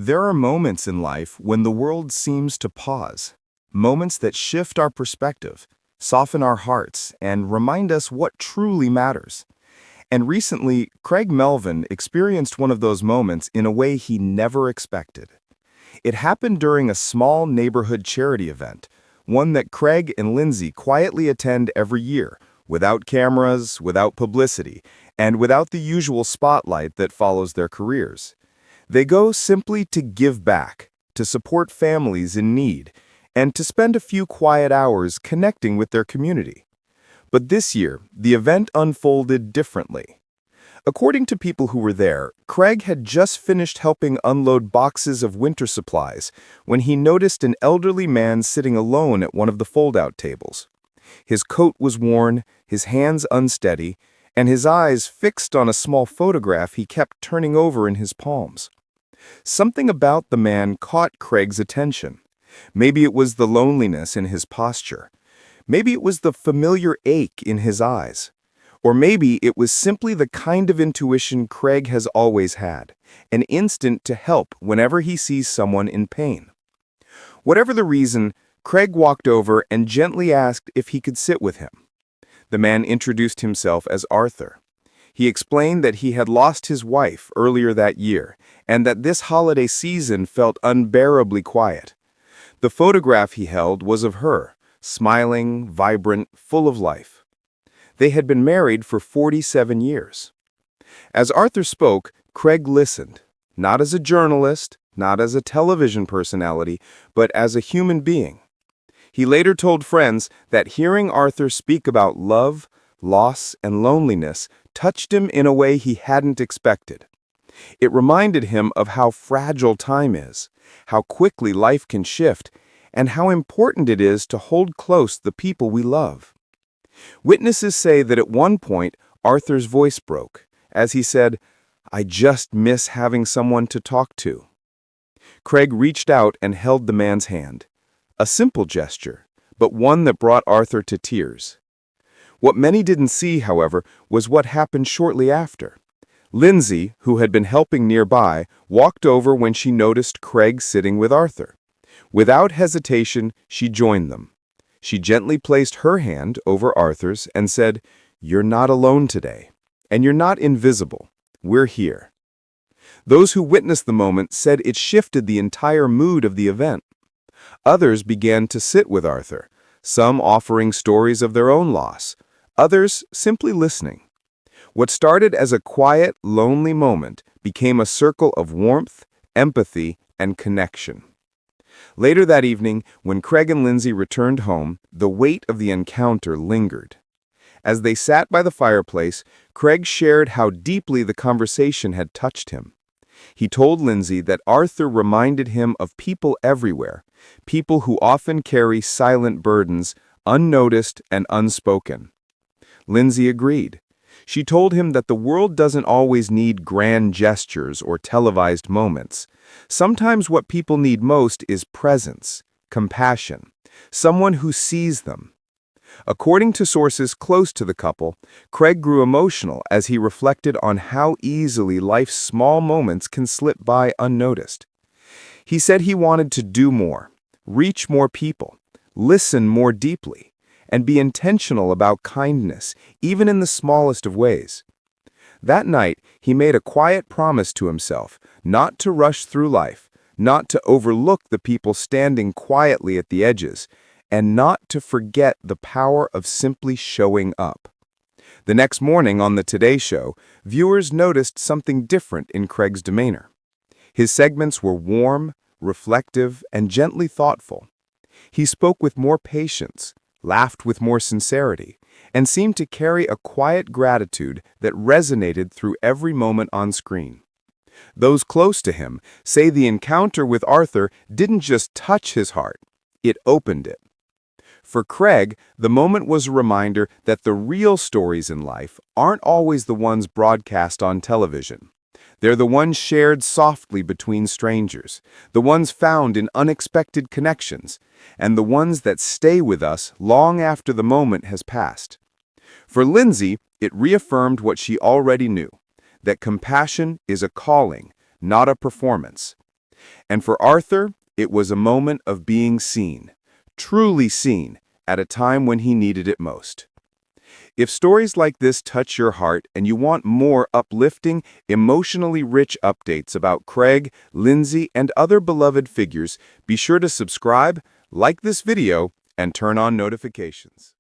There are moments in life when the world seems to pause. Moments that shift our perspective, soften our hearts, and remind us what truly matters. And recently, Craig Melvin experienced one of those moments in a way he never expected. It happened during a small neighborhood charity event, one that Craig and Lindsay quietly attend every year, without cameras, without publicity, and without the usual spotlight that follows their careers. They go simply to give back, to support families in need, and to spend a few quiet hours connecting with their community. But this year, the event unfolded differently. According to people who were there, Craig had just finished helping unload boxes of winter supplies when he noticed an elderly man sitting alone at one of the fold-out tables. His coat was worn, his hands unsteady, and his eyes fixed on a small photograph he kept turning over in his palms. Something about the man caught Craig's attention. Maybe it was the loneliness in his posture. Maybe it was the familiar ache in his eyes. Or maybe it was simply the kind of intuition Craig has always had, an instinct to help whenever he sees someone in pain. Whatever the reason, Craig walked over and gently asked if he could sit with him. The man introduced himself as Arthur. He explained that he had lost his wife earlier that year and that this holiday season felt unbearably quiet. The photograph he held was of her, smiling, vibrant, full of life. They had been married for 47 years. As Arthur spoke, Craig listened, not as a journalist, not as a television personality, but as a human being. He later told friends that hearing Arthur speak about love, loss, and loneliness touched him in a way he hadn't expected. It reminded him of how fragile time is, how quickly life can shift, and how important it is to hold close the people we love. Witnesses say that at one point, Arthur's voice broke, as he said, "I just miss having someone to talk to." Craig reached out and held the man's hand. A simple gesture, but one that brought Arthur to tears. What many didn't see, however, was what happened shortly after. Lindsay, who had been helping nearby, walked over when she noticed Craig sitting with Arthur. Without hesitation, she joined them. She gently placed her hand over Arthur's and said, "You're not alone today, and you're not invisible. We're here." Those who witnessed the moment said it shifted the entire mood of the event. Others began to sit with Arthur, some offering stories of their own loss, others simply listening. What started as a quiet, lonely moment became a circle of warmth, empathy, and connection. Later that evening, when Craig and Lindsay returned home, the weight of the encounter lingered. As they sat by the fireplace, Craig shared how deeply the conversation had touched him. He told Lindsay that Arthur reminded him of people everywhere, people who often carry silent burdens, unnoticed and unspoken. Lindsay agreed. She told him that the world doesn't always need grand gestures or televised moments. Sometimes what people need most is presence, compassion, someone who sees them. According to sources close to the couple, Craig grew emotional as he reflected on how easily life's small moments can slip by unnoticed. He said he wanted to do more, reach more people, listen more deeply, and be intentional about kindness, even in the smallest of ways. That night, he made a quiet promise to himself not to rush through life, not to overlook the people standing quietly at the edges, and not to forget the power of simply showing up. The next morning on the Today Show, viewers noticed something different in Craig's demeanor. His segments were warm, reflective, and gently thoughtful. He spoke with more patience, laughed with more sincerity, and seemed to carry a quiet gratitude that resonated through every moment on screen. Those close to him say the encounter with Arthur didn't just touch his heart, it opened it. For Craig, the moment was a reminder that the real stories in life aren't always the ones broadcast on television. They're the ones shared softly between strangers, the ones found in unexpected connections, and the ones that stay with us long after the moment has passed. For Lindsay, it reaffirmed what she already knew, that compassion is a calling, not a performance. And for Arthur, it was a moment of being seen, truly seen, at a time when he needed it most. If stories like this touch your heart and you want more uplifting, emotionally rich updates about Craig, Lindsay, and other beloved figures, be sure to subscribe, like this video, and turn on notifications.